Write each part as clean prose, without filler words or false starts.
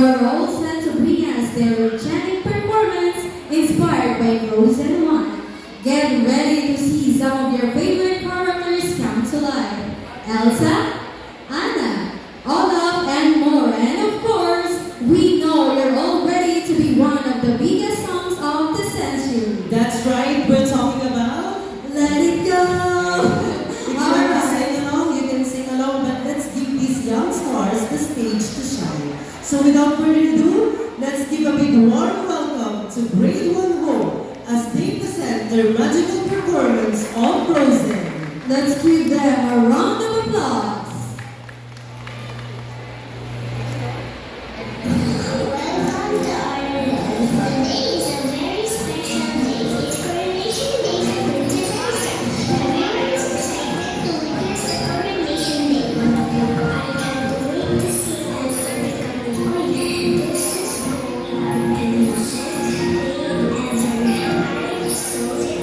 are all set to bring us their organic performance inspired by Frozen 1. Get ready to see some of your favorite characters come to life. Elsa, Anna, Olaf, and more. And of course, we know you're all ready to be one of the biggest songs of the century. That's right, we're talking about... Let it go! If you want to sing along, you can sing along, but let's give these young stars the stage to shine. So without further ado, let's give a big warm welcome to Grade 1 Hope as they present their magical performance of Frozen. Let's give them a round of applause. Welcome to our event. Today is a very special day. It's Coronation Day for Princess Elsa. Everyone is excited to witness the Coronation Day. I can't wait to see Elsa become a queen. This is going our princess day ever. I'm so excited.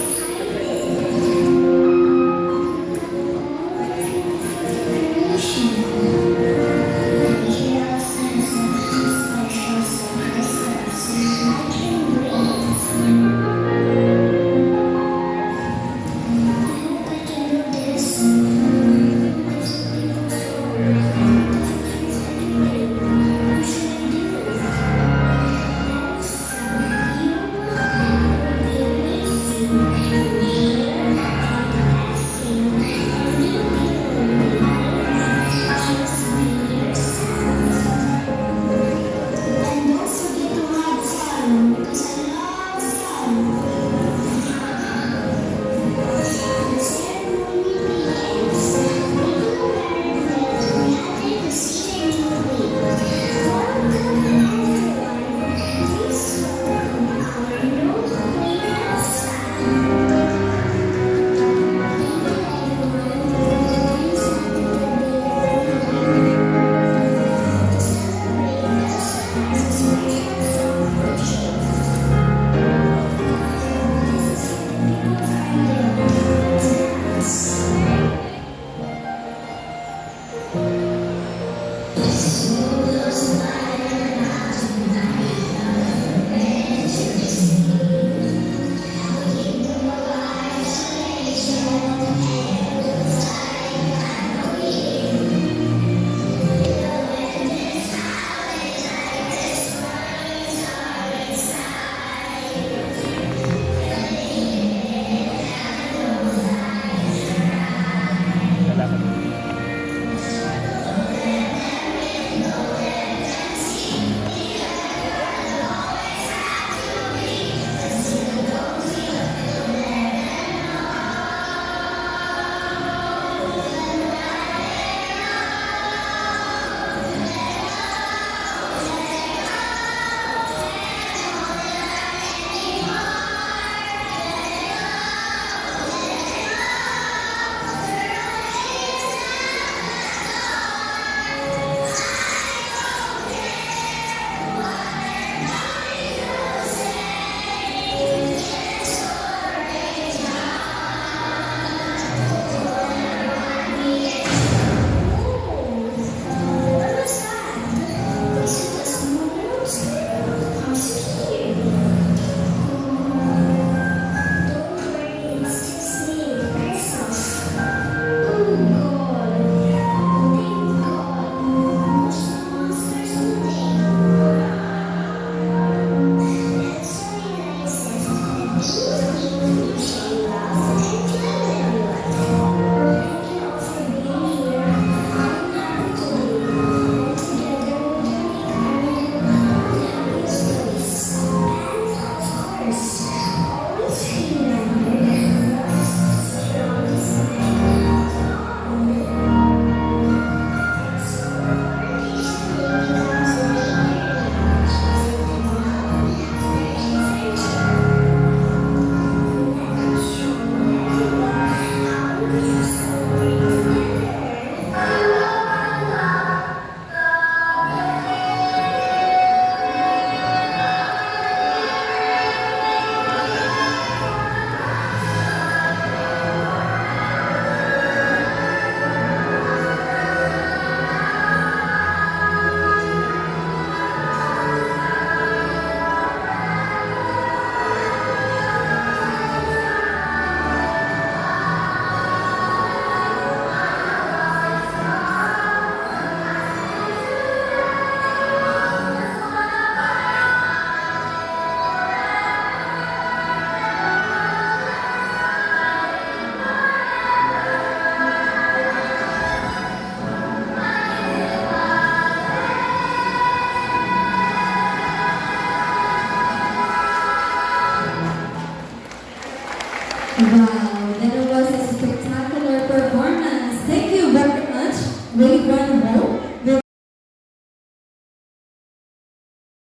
One Hope